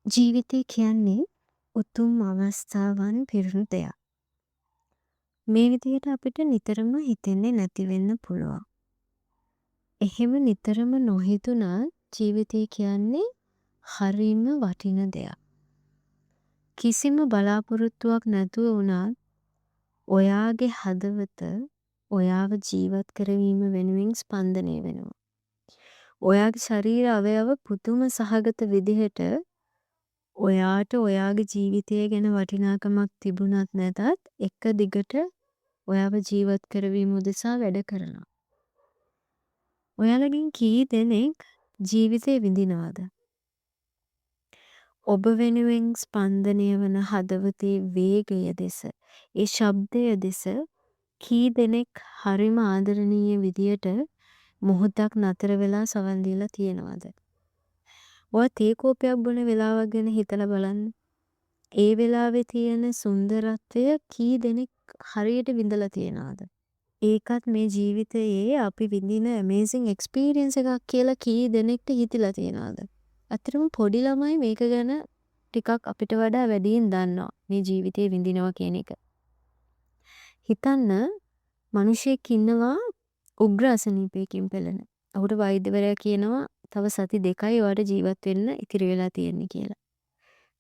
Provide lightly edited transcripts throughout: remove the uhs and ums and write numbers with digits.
ජීවිතය කියන්නේ උතුම් අවස්ථාවන් පිරුණු දෙයක්. මේ විදිහට අපිට නිතරම හිතෙන්නේ නැති වෙන්න පුළුවන්. එහෙම නිතරම නොහිතුණත් ජීවිතය කියන්නේ හරිම වටින දෙයක්. කිසිම බලාපොරොත්තුවක් නැතුව වුණත් ඔයාගේ හදවත ඔයාව ජීවත් කරවීම වෙනුවෙන් ස්පන්දනය වෙනවා. ඔයාගේ ශරීර අවයව පුදුම සහගත විදිහට ඔයාට ඔයාගේ ජීවිතය ගැන වටිනාකමක් තිබුණත් නැතත් එක දිගට ඔයාව ජීවත් කරවීම උදෙසා වැඩ කරනවා. ඔයාලගෙන් කී දෙනෙක් ජීවිතේ විඳිනවද? ඔබ වෙනුවෙන් ස්පන්දනය වන හදවතේ වේගය දෙස, ඒ ශබ්දය දෙස කී දෙනෙක් හරිම ආදරණීය විදියට මොහොතක් නතර වෙලා සවන් දීලා තියෙනවද? ඔයා තේ කෝපයක් බොන වෙලාවක් ගැන හිතලා බලන්න. ඒ වෙලාවේ තියෙන සුන්දරත්වය කී දෙනෙක් හරියට විඳලා තියෙනවද? ඒකත් මේ ජීවිතයේ අපි විඳින ඇමේසින් එක්ස්පීරියන්ස් එකක් කියලා කී දෙනෙක්ට හිතිලා තියෙනවද? අතරම පොඩි ළමයි මේක ගැන ටිකක් අපිට වඩා වැඩියෙන් දන්නවා. මේ ජීවිතේ විඳිනවා කියන එක. හිතන්න මිනිහෙක් ඉන්නවා උග්‍ර අසනීපයකින් පෙළෙන. ඔහුට වෛද්‍යවරයා කියනවා තව සති 2යි ඔයාට ජීවත් වෙන්න ඉතිරි වෙලා තියෙන්නේ කියලා.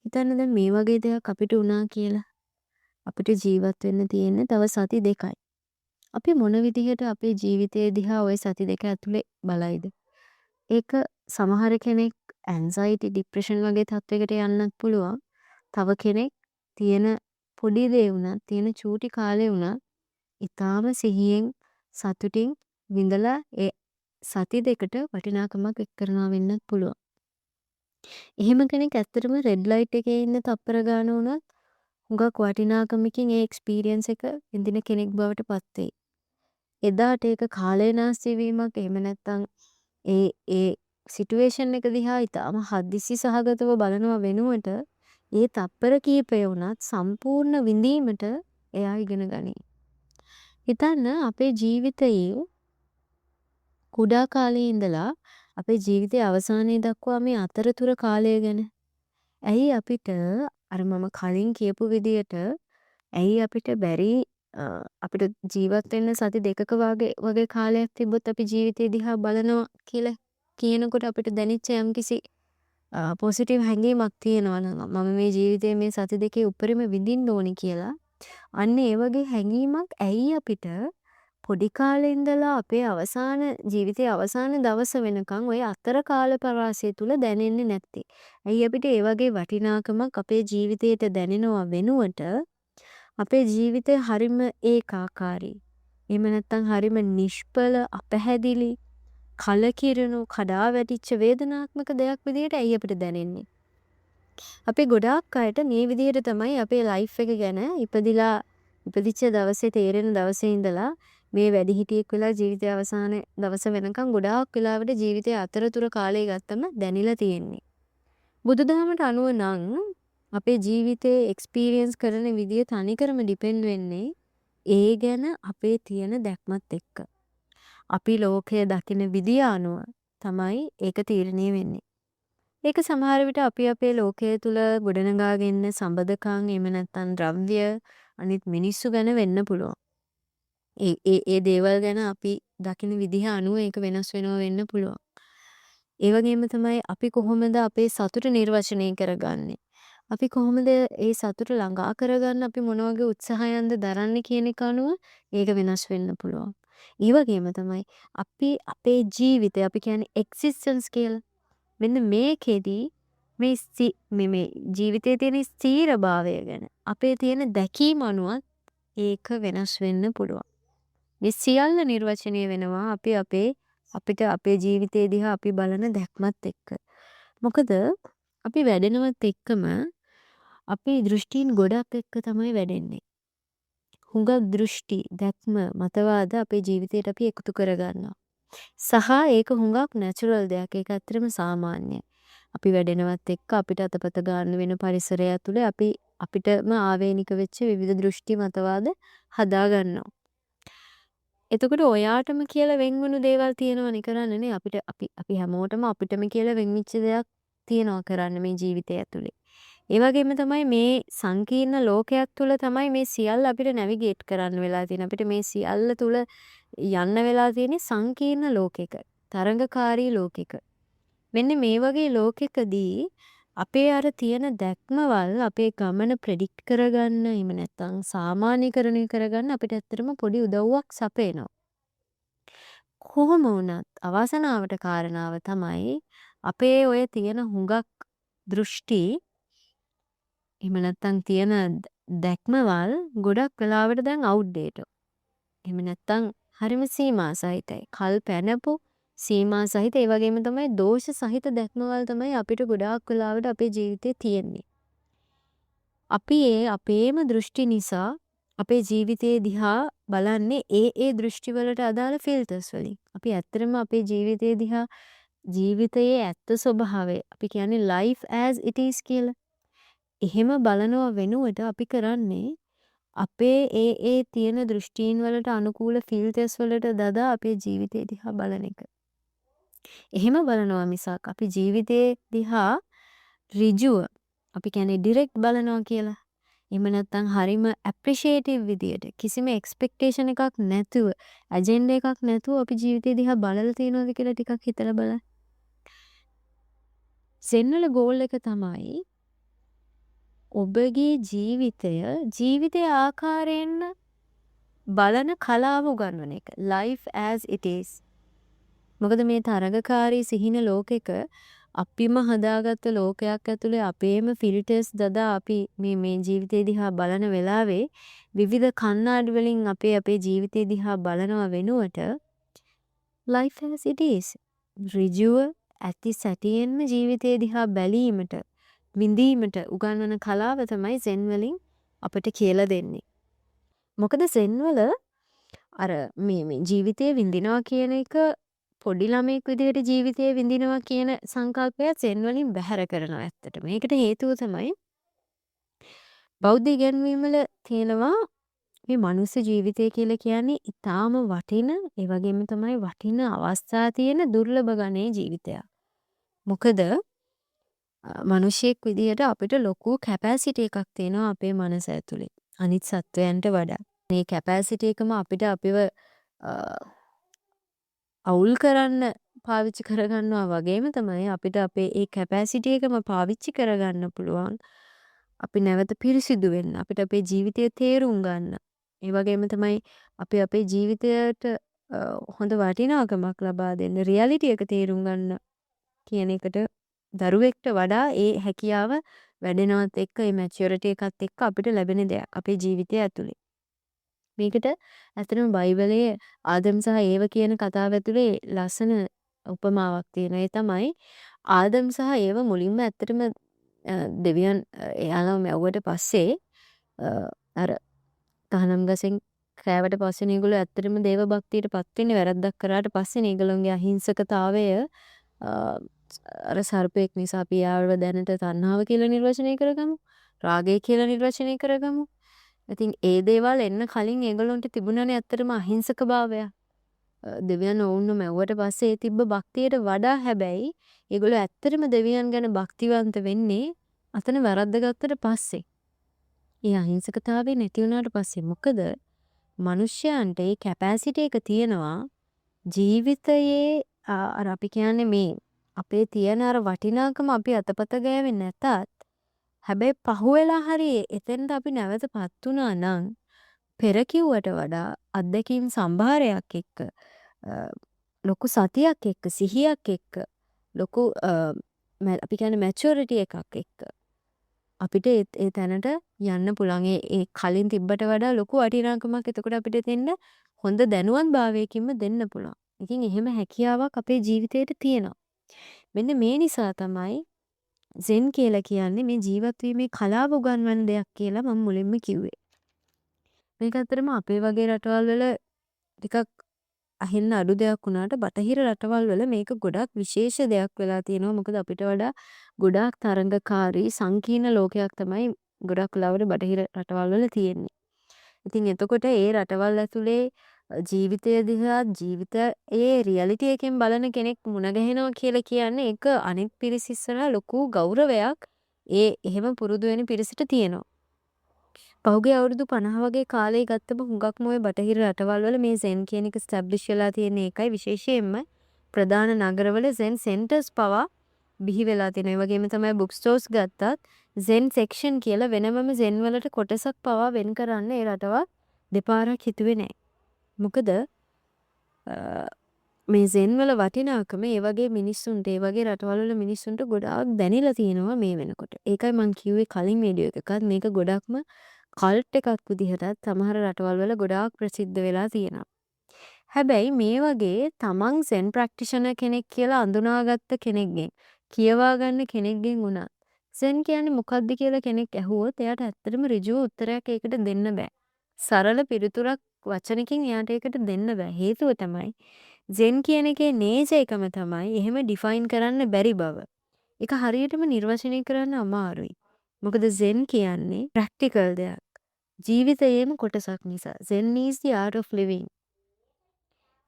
හිතන්න දැන් මේ වගේ දෙයක් අපිට වුණා කියලා. අපිට ජීවත් වෙන්න තියෙන්නේ තව සති 2යි. අපි මොන විදිහට අපේ ජීවිතය දිහා ওই සති 2 ඇතුලේ බලයිද? ඒක සමහර කෙනෙක් ඇන්සයිටි ડિප්‍රෙෂන් වගේ තත්වයකට යන්නත් පුළුවන්. තව කෙනෙක් තියෙන පොඩි දේ වුණත් තියෙන චූටි කාලේ වුණත් ඊටාම සිහියෙන් සතුටින් විඳලා ඒ සති දෙකට වටිනාකමක් එක් කරනවා වෙන්නත් පුළුවන්. එහෙම කෙනෙක් ඇත්තටම රෙඩ් ලයිට් එකේ ඉන්න තප්පර ගාන වුණත් හුඟක් වටිනාකමකින් ඒ එක්ස්පීරියන්ස් එක විඳින කෙනෙක් බවට පත් වෙයි. එදාට ඒක කාලේනාස්ති වීමක් එහෙම නැත්නම් ඒ සිටුේෂන් එක දිහා ඊටාම හදිසි සහගතව බලනවා වෙනුවට ඒ තප්පර කීපය වුණත් සම්පූර්ණ විඳීමට එයා ඉගෙන ගනී. හිතන්න අපේ ජීවිතයේ කුඩා කාලේ ඉඳලා අපේ ජීවිතයේ අවසානයේ දක්වා මේ අතරතුර කාලය ගැන. ඇයි අපිට අර මම කලින් කියපු විදියට ඇයි අපිට බැරි අපිට ජීවත් වෙන්න සති 2ක වගේ කාලයක් තිබ්බොත් අපි ජීවිතය දිහා බලනවා කියලා කියනකොට අපිට දැනෙච්ච යම්කිසි පොසිටිව් හැඟීමක් තියෙනවා නම් මම මේ ජීවිතයේ මේ සති 2කේ උපරිම විඳින්න ඕනි කියලා. අන්න ඒ වගේ හැඟීමක් ඇයි අපිට පොඩි කාලේ ඉඳලා අපේ අවසාන ජීවිතයේ අවසාන දවස වෙනකන් ওই අතර කාල පරාසය තුල දැනෙන්නේ නැත්තේ? ඇයි අපිට ඒ වගේ වටිනාකමක් අපේ ජීවිතේට දැනෙනවා වෙනුවට අපේ ජීවිතය හරිම ඒකාකාරී. එහෙම නැත්නම් හරිම නිෂ්පල, අපැහැදිලි, කලකිරුණු, කඩා වැටිච්ච වේදනාත්මක දෙයක් විදිහට ඇයි අපිට දැනෙන්නේ? අපි ගොඩාක් අයට මේ විදිහට තමයි අපේ ලයිෆ් එක ගැන ඉපදිච්ච දවසේ තේරෙන දවසේ ඉඳලා මේ වැඩිහිටියෙක් වෙලා ජීවිතය අවසාන දවස වෙනකන් ගොඩාක් වෙලාවට ජීවිතයේ අතරතුර කාලය ගත්තම දැනිලා තියෙන්නේ. බුදුදහමට අනුව නම් අපේ ජීවිතයේ එක්ස්පීරියන්ස් කරන විදිය තනිකරම ඩිපෙන්ඩ් වෙන්නේ ඒ ගැන අපේ තියෙන දැක්මත් එක්ක. අපි ලෝකය දකින විදිය අනුව තමයි ඒක තීරණය වෙන්නේ. ඒක සමහර විට අපි අපේ ලෝකයේ තුල ගොඩනගාගෙන ඉන්න සම්බදකම් එහෙම නැත්නම් ද්‍රව්‍ය අනිත් මිනිස්සු ගැන වෙන්න පුළුවන්. ඒ දේවල් ගැන අපි දකින විදිහ අනුව ඒක වෙනස් වෙනවා වෙන්න පුළුවන්. ඒ වගේම තමයි අපි කොහොමද අපේ සතුට නිර්වචනය කරගන්නේ? අපි කොහොමද ඒ සතුට ළඟා කරගන්න අපි මොන වගේ උත්සාහයන්ද දරන්නේ කියන එක අනුව ඒක වෙනස් වෙන්න පුළුවන්. ඒ වගේම තමයි අපි අපේ ජීවිතය අපි කියන්නේ එක්සිස්ටන්ස් කියලා. මෙන්න මේකෙදී මේ ජීවිතයේ තියෙන ස්ථීරභාවය ගැන අපේ තියෙන දැකීම අනුවත් ඒක වෙනස් වෙන්න පුළුවන්. මේ සියල්ල නිර්වචනය වෙනවා අපිට අපේ ජීවිතය දිහා අපි බලන දැක්මත් එක්ක. මොකද අපි වැඩෙනවත් එක්කම අපේ දෘෂ්ටීන් ගොඩක් එක්ක තමයි වැඩෙන්නේ. හුඟක් දෘෂ්ටි, දැක්ම, මතවාද අපේ ජීවිතයට අපි එකතු කරගන්නවා. සහ ඒක හුඟක් නැචරල් දෙයක්. ඒක ඇත්තටම සාමාන්‍යයි. අපි වැඩෙනවත් එක්ක අපිට අතපත ගන්න වෙන පරිසරය ඇතුලේ අපිටම ආවේනික වෙච්ච විවිධ දෘෂ්ටි මතවාද හදා ගන්නවා. එතකොට ඔයාටම කියලා වෙන් වුණු දේවල් තියෙනවනේ කරන්නනේ අපිට අපි හැමෝටම අපිටම කියලා වෙන් වෙච්ච දෙයක් තියනවා කරන්න මේ ජීවිතය ඇතුලේ. ඒ වගේම තමයි මේ සංකීර්ණ ලෝකයක් තුල තමයි මේ සියල්ල අපිට නැවිගේට් කරන්න වෙලා තියෙන්නේ. අපිට මේ සියල්ල තුල යන්න වෙලා තියෙන්නේ සංකීර්ණ ලෝකෙක. තරඟකාරී ලෝකෙක. මෙන්න මේ වගේ ලෝකෙකදී අපේ අර තියෙන දැක්මවල් අපේ ගමන ප්‍රෙඩික්ට් කරගන්න එහෙම නැත්නම් සාමාන්‍යකරණය කරගන්න අපිට ඇත්තටම පොඩි උදව්වක් සපයනවා. කොහොම වුණත් අවසනාවට කාරණාව තමයි අපේ ඔය තියෙන හුඟක් දෘෂ්ටි එහෙම නැත්නම් තියෙන දැක්මවල් ගොඩක් වෙලාවට දැන් අවුට්ඩේටඩ්. එහෙම නැත්නම් හරිම සීමා සහිතයි. කල් පැනපු සීමා සහිත ඒ වගේම තමයි දෝෂ සහිත දැක්මවල් තමයි අපිට ගොඩාක් වෙලාවට අපේ ජීවිතේ තියෙන්නේ. අපි ඒ අපේම දෘෂ්ටි නිසා අපේ ජීවිතේ දිහා බලන්නේ ඒ දෘෂ්ටි වලට අදාළ ෆිල්ටර්ස් වලින්. අපි ඇත්තටම අපේ ජීවිතේ දිහා ජීවිතයේ ඇත්ත ස්වභාවය අපි කියන්නේ life as it is කියලා. එහෙම බලනව වෙනුවට අපි කරන්නේ අපේ ඒ තියෙන දෘෂ්ටීන් වලට අනුකූල ෆිල්ටර්ස් වලට දදා අපේ ජීවිතේ දිහා බලන එක. එහෙම බලනවා මිසක් අපි ජීවිතේ දිහා ඍජුව අපි කියන්නේ ඩිරෙක්ට් බලනවා කියලා. එහෙම නැත්නම් හරිම ඇප්‍රීෂিয়েටිව් විදියට කිසිම එක්ස්පෙක්ටේෂන් එකක් නැතුව ඇජෙන්ඩා එකක් නැතුව අපි ජීවිතේ දිහා බලලා තියෙනවද කියලා ටිකක් හිතලා බලන්න. සෙන් වල ගෝල් එක තමයි ඔබගේ ජීවිතයේ ආකාරයෙන්ම බලන කලාව උගන්වන එක. life as it is. මොකද මේ තරඟකාරී සිහින ලෝකෙක අපිම හදාගත්ත ලෝකයක් ඇතුලේ අපේම ෆිල්ටර්ස් දදා අපි මේ ජීවිතේ දිහා බලන වෙලාවේ විවිධ කණ්ණාඩි වලින් අපේ ජීවිතේ දිහා බලනවා වෙනුවට life as it is. ඍජුව ඇති සැටියෙන්ම ජීවිතේ දිහා බැලීමට විඳීමට උගන්වන කලාව තමයි සෙන් වලින් අපිට කියලා දෙන්නේ. මොකද සෙන් වල අර මේ ජීවිතේ විඳිනවා කියන එක පොඩි ළමයෙක් විදිහට ජීවිතේ විඳිනවා කියන සංකල්පය සෙන් වලින් බැහැර කරනවා ඇත්තට. මේකට හේතුව තමයි බෞද්ධ ඉගැන්වීම් වල තියෙනවා මේ මනුස්ස ජීවිතය කියලා කියන්නේ ඊටාම වටින ඒ වගේම තමයි වටින අවස්ථා තියෙන දුර්ලභ ගණයේ ජීවිතයක්. මොකද මිනිසෙක් විදිහට අපිට ලොකු කැපැසිටි එකක් තියෙනවා අපේ මනස ඇතුලේ. අනිත් සත්වයන්ට වඩා. මේ කැපැසිටි එකම අපිට අපිව අවුල් කරන්න පාවිච්චි කරගන්නවා වගේම තමයි අපිට අපේ ඒ කැපැසිටි එකම පාවිච්චි කරගන්න පුළුවන්. අපි නැවත පිරිසිදු වෙන්න, අපිට අපේ ජීවිතය තේරුම් ගන්න. ඒ වගේම තමයි අපි අපේ ජීවිතයට හොඳ වටිනාකමක් ලබා දෙන්න, රියැලිටි එක තේරුම් ගන්න කියන එකට දරුවෙක්ට වඩා ඒ හැකියාව වැඩෙනවත් එක්ක ඒ මැචියුරිටි එකත් එක්ක අපිට ලැබෙන දෙයක් අපේ ජීවිතය ඇතුලේ. මේකට ඇත්තටම බයිබලයේ ආදම් සහ ඒව කියන කතාව ඇතුලේ ලස්සන උපමාවක් තියෙනවා. ඒ තමයි ආදම් සහ ඒව මුලින්ම ඇත්තටම දෙවියන් එයාලව මැව්වට පස්සේ අර තහනම් ගසෙන් කෑවට පස්සේ මේගොල්ලෝ ඇත්තටම දේව භක්තියට පත් වෙන්නේ වැරද්දක් කරාට පස්සේ මේගොල්ලෝගේ අහිංසකතාවය අර සර්පෙක් නිසා අපි යාව දැනට තණ්හාව කියලා නිර්වචනය කරගමු. රාගය කියලා නිර්වචනය කරගමු. ඉතින් ඒ දේවල් එන්න කලින් ඒගොල්ලන්ට තිබුණානේ ඇත්තටම අහිංසක භාවය. දෙවියන් ඔවුන්ව මැව්වට පස්සේ ඒ තිබ්බ භක්තියට වඩා හැබැයි ඒගොල්ලෝ ඇත්තටම දෙවියන් ගැන භක්තිවන්ත වෙන්නේ අතන වැරද්ද ගත්තට පස්සේ. ඒ අහිංසකතාවය නැති වුණාට පස්සේ මොකද මිනිස්යන්ට ඒ කැපැසිටි එක තියෙනවා ජීවිතයේ අර අපි කියන්නේ මේ අපේ තියෙන අර වටිනාකම අපි අතපත ගෑවෙන්නේ නැතත් හැබැයි පහුවෙලා හරි එතෙන්ට අපි නැවතපත් වුණා නම් පෙර කිව්වට වඩා අත්දැකීම් සම්භාරයක් එක්ක ලොකු සතියක් එක්ක සිහියක් එක්ක ලොකු අපි කියන්නේ මැචියුරිටි එකක් එක්ක අපිට ඒ තැනට යන්න පුළුවන්. ඒ කලින් තිබ්බට වඩා ලොකු වටිනාකමක් එතකොට අපිට දෙන්න හොඳ දැනුවත් භාවයකින්ම දෙන්න පුළුවන්. ඉතින් එහෙම හැකියාවක් අපේ ජීවිතේට තියෙනවා. මෙන්න මේ නිසා තමයි සෙන් කියලා කියන්නේ මේ ජීවත් වීමේ කලාව උගන්වන දෙයක් කියලා මම මුලින්ම කිව්වේ. මේක අතරම අපේ වගේ රටවල් වල ටිකක් අහින්න අඩු දෙයක් වුණාට බටහිර රටවල් වල මේක ගොඩක් විශේෂ දෙයක් වෙලා තියෙනවා. මොකද අපිට වඩා ගොඩාක් තරඟකාරී සංකීර්ණ ලෝකයක් තමයි ගොඩක් වෙලාවට බටහිර රටවල් වල තියෙන්නේ. ඉතින් එතකොට ඒ රටවල් ඇතුලේ ජීවිතය දිහා ජීවිතයේ රියැලිටි එකෙන් බලන කෙනෙක් මුණ ගැහෙනවා කියලා කියන්නේ ඒක අනිත් පිරිස ඉස්සරහා ලොකු ගෞරවයක් ඒ එහෙම පුරුදු වෙන පිරිසට තියෙනවා. පහුගිය අවුරුදු 50 වගේ කාලේ ගත්තම හුඟක්ම ඔය බටහිර රටවල් වල මේ සෙන් කියන එක ස්ටැබ්ලිෂ් වෙලා තියෙන එකයි විශේෂයෙන්ම ප්‍රධාන නගරවල සෙන් සෙන්ටර්ස් පවා බිහි වෙලා තියෙනවා. ඒ වගේම තමයි බුක් ස්ටෝර්ස් ගත්තත් සෙන් සෙක්ෂන් කියලා වෙනමම සෙන් වලට කොටසක් පවා වෙන් කරන්න ඒ රටවල් දෙපාරක් හිතුවේ නැහැ. මොකද මේ සෙන් වල වටිනාකම ඒ වගේ මිනිස්සුන්ට ඒ වගේ රටවල් වල මිනිස්සුන්ට ගොඩාක් දැනෙලා තියෙනවා මේ වෙනකොට. ඒකයි මම කිව්වේ කලින් වීඩියෝ එකකත් මේක ගොඩක්ම කල්ට් එකක් විදිහටත් සමහර රටවල් වල ගොඩාක් ප්‍රසිද්ධ වෙලා තියෙනවා. හැබැයි මේ වගේ තමන් සෙන් ප්‍රැක්ටිෂනර් කෙනෙක් කියලා අඳුනාගත්ත කෙනෙක්ගෙන් කියවා ගන්න කෙනෙක්ගෙන් වුණත් සෙන් කියන්නේ මොකක්ද කියලා කෙනෙක් ඇහුවොත් එයාට ඇත්තටම ඍජුව උත්තරයක් ඒකට දෙන්න බෑ. සරල පිළිතුරක් වචනකින් එයාට ඒකට දෙන්න බෑ. හේතුව තමයි සෙන් කියන එකේ නේචරකම තමයි එහෙම ඩිෆයින් කරන්න බැරි බව. ඒක හරියටම නිර්වචනය කරන්න අමාරුයි. මොකද සෙන් කියන්නේ ප්‍රැක්ටිකල් දෙයක්. ජීවිතයේම කොටසක් නිසා. Zen is the art of living.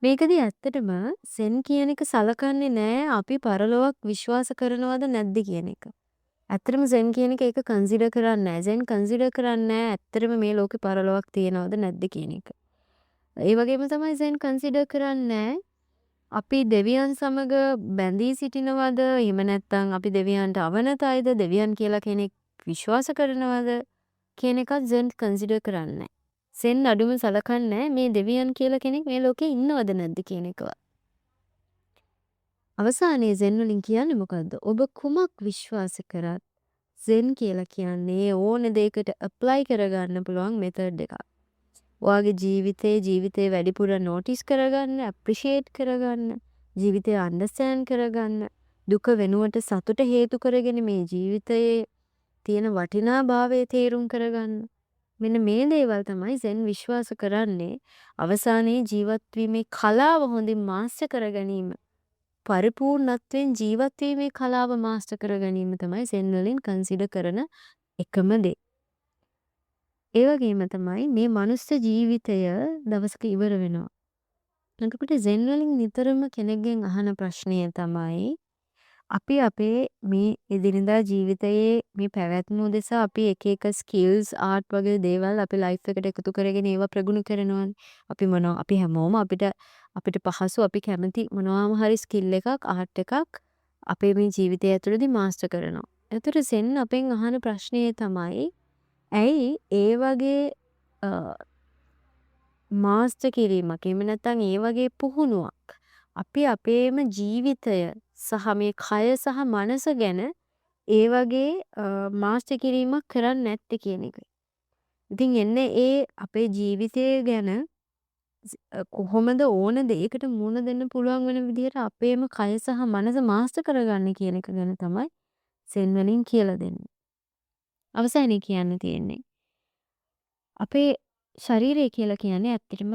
මේකදී ඇත්තටම සෙන් කියන එක සලකන්නේ නෑ අපි පරලොවක් විශ්වාස කරනවද නැද්ද කියන එක. ඇත්තටම සෙන් කියන එක ඒක කන්සිඩර් කරන්නේ නෑ. සෙන් කන්සිඩර් කරන්නේ නෑ ඇත්තටම මේ ලෝකේ පරලොවක් තියෙනවද නැද්ද කියන එක. ඒ වගේම තමයි සෙන් කන්සිඩර් කරන්නේ අපි දෙවියන් සමග බැඳී සිටිනවද එහෙම නැත්නම් අපි දෙවියන්ට අවනතයිද දෙවියන් කියලා කෙනෙක් විශ්වාස කරනවද කියන එකත් සෙන් කන්සිඩර් කරන්නේ නෑ. සෙන් අඩුම සලකන්නේ මේ දෙවියන් කියලා කෙනෙක් මේ ලෝකේ ඉන්නවද නැද්ද කියන එකවත්. අවසානයේ සෙන් වලින් කියන්නේ මොකද්ද? ඔබ කුමක් විශ්වාස කරත් සෙන් කියලා කියන්නේ ඕන දෙයකට ඇප්ලයි කරගන්න පුළුවන් මෙතඩ් එකක්. ඔයාගේ ජීවිතේ වැඩිපුර නෝටිස් කරගන්න, ඇප්‍රීෂিয়েට් කරගන්න, ජීවිතය අන්ඩර්ස්ටෑන්ඩ් කරගන්න, දුක වෙනුවට සතුට හේතු කරගෙන මේ ජීවිතයේ තියෙන වටිනාභාවය තේරුම් කරගන්න. මෙන්න මේ දේවල් තමයි සෙන් විශ්වාස කරන්නේ අවසානයේ ජීවත් වීමේ කලාව හොඳින් මාස්ටර් කර ගැනීම. පරිපූර්ණත්වයෙන් ජීවත් වීමේ කලාව මාස්ටර් කර ගැනීම තමයි සෙන් වලින් කන්සිඩර් කරන එකම දේ. ඒ වගේම තමයි මේ මනුස්ස ජීවිතය දවසක ඉවර වෙනවා. එතකොට සෙන් වලින් නිතරම කෙනෙක්ගෙන් අහන ප්‍රශ්නය තමයි අපි අපේ මේ එදිනෙදා ජීවිතයේ මේ පැවැත්ම උදෙසා අපි එක එක ස්කිල්ස් ආර්ට් වගේ දේවල් අපේ ලයිෆ් එකට එකතු කරගෙන ඒවා ප්‍රගුණ කරනවානේ. අපි හැමෝම අපිට පහසු අපි කැමති මොනවාම හරි ස්කිල් එකක් ආර්ට් එකක් අපේ මේ ජීවිතය ඇතුළතදී මාස්ටර් කරනවා. ඒතර සෙන් අපෙන් අහන ප්‍රශ්නය තමයි ඇයි ඒ වගේ මාස්ටර් කිරීමක් එහෙම නැත්නම් ඒ වගේ පුහුණුවක් අපි අපේම ජීවිතය සහ මේ කය සහ මනස ගැන ඒ වගේ මාස්ටර් කිරීමක් කරන්නේ නැත්තේ කියන එක. ඉතින් එන්නේ ඒ අපේ ජීවිතය ගැන කොහොමද ඕන දෙයකට මුහුණ දෙන්න පුළුවන් වෙන විදිහට අපේම කය සහ මනස මාස්ටර් කරගන්න කියන එක ගැන තමයි සෙන් වලින් කියලා දෙන්නේ. අවසානයේ කියන්න තියෙන්නේ අපේ ශරීරය කියලා කියන්නේ ඇත්තටම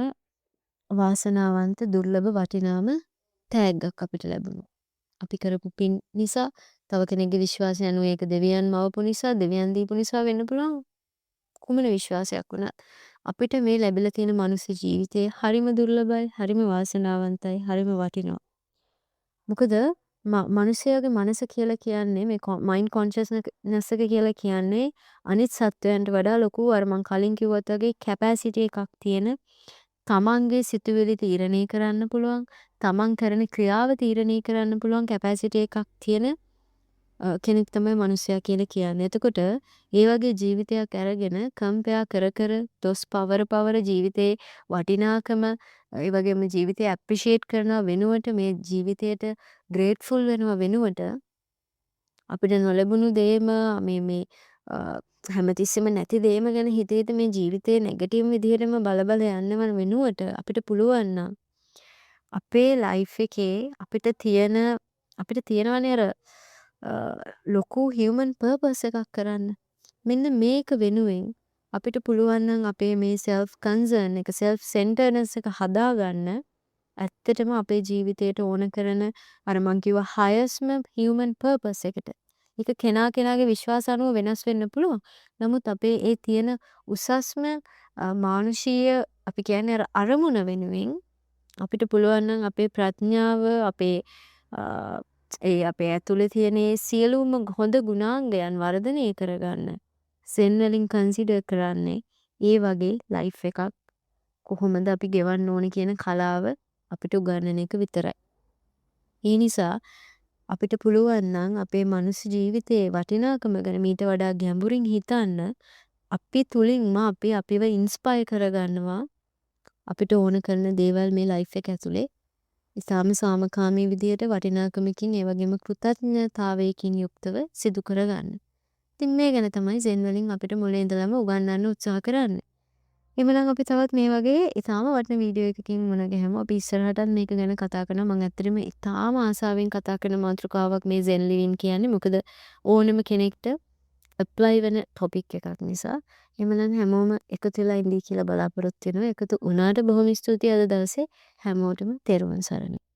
වාසනාවන්ත දුර්ලභ වටිනාම තෑග්ගක් අපිට ලැබුණා. අපි කරපු පින් නිසා තව කෙනෙක්ගේ විශ්වාසය අනුව ඒක දෙවියන් මවපු නිසා දෙවියන් දීපු නිසා වෙන්න පුළුවන්. කුමන විශ්වාසයක් වුණත් අපිට මේ ලැබිලා තියෙන මනුස්ස ජීවිතය හරිම දුර්ලභයි, හරිම වාසනාවන්තයි, හරිම වටිනවා. මොකද මනුස්සයාගේ මනස කියලා කියන්නේ මේ මයින්ඩ් කොන්ෂස්නස් එක කියලා කියන්නේ අනිත් සත්වයන්ට වඩා ලොකු අර මං කලින් කිව්වත් වගේ කැපැසිටි එකක් තියෙන තමන්ගේ සිතුවිලි තීරණය කරන්න පුළුවන්, තමන් කරන ක්‍රියාව තීරණය කරන්න පුළුවන් කැපැසිටි එකක් තියෙන කෙනෙක් තමයි මනුස්සයා කියලා කියන්නේ. එතකොට ඒ වගේ ජීවිතයක් අරගෙන කම්පෙයා කර කර දොස් පවර ජීවිතේ වටිනාකම ඒ වගේම ජීවිතය ඇප්‍රීෂিয়েට් කරනවා වෙනුවට මේ ජීවිතයට ග්‍රේට්ෆුල් වෙනවා වෙනුවට අපිට නොලැබුණු දේම මේ හැමතිස්සෙම නැති දේම ගැන හිතේට මේ ජීවිතේ නෙගටිව් විදිහටම බල යන්නව වෙනුවට අපිට පුළුවන් නම් අපේ ලයිෆ් එකේ අපිට තියෙනවනේ අර ලොකු හියුමන් පර්පස් එකක් කරන්න. මෙන්න මේක වෙනුවෙන් අපිට පුළුවන් නම් අපේ මේ self concern එක self centeredness එක හදාගන්න ඇත්තටම අපේ ජීවිතයට ඕන කරන අර මං කිව්වා highest human purpose එකට ඒක කෙනාගේ විශ්වාස අනුව වෙනස් වෙන්න පුළුවන්. නමුත් අපේ ඒ තියෙන උසස්ම මානුෂීය අපි කියන්නේ අරමුණ වෙනුවෙන් අපිට පුළුවන් නම් අපේ ප්‍රඥාව අපේ ඒ අපේ ඇතුලේ තියෙන ඒ සියලුම හොඳ ගුණාංගයන් වර්ධනය කරගන්න සෙන් වලින් කන්සිඩර් කරන්නේ ඒ වගේ ලයිෆ් එකක් කොහොමද අපි ගෙවන්න ඕනේ කියන කලාව අපිට උගන්වන එක විතරයි. ඒ නිසා අපිට පුළුවන් නම් අපේ මනුස්ස ජීවිතයේ වටිනාකම ගැන මීට වඩා ගැඹුරින් හිතන්න අපි තුලින්ම අපි අපිව ඉන්ස්පයර් කරගන්නවා අපිට ඕන කරන දේවල් මේ ලයිෆ් එක ඇතුලේ ඉතාම සාමකාමී විදියට වටිනාකමකින් ඒ වගේම කෘතඥතාවයකින් යුක්තව සිදු කරගන්න. ඉතින් මේ ගැන තමයි සෙන් වලින් අපිට මුලින් ඉඳලම උගන්වන්න උත්සාහ කරන්නේ. එhmenan අපි තවත් මේ වගේ ඉතාම වටින වීඩියෝ එකකින් මුණ ගැහෙමු. අපි ඉස්සරහටත් මේක ගැන කතා කරනවා. මම ඇත්තටම ඉතාම ආසාවෙන් කතා කරන මාතෘකාවක් මේ සෙන් ලිවින් කියන්නේ. මොකද ඕනම කෙනෙක්ට ඇප්ලයි වෙන ටොපික් එකක් නිසා. එhmenan හැමෝම එකතු වෙලා ඉඳී කියලා බලාපොරොත්තු වෙනවා. එකතු වුණාට බොහොම ස්තුතියි අද දවසේ හැමෝටම තෙරුවන් සරණයි.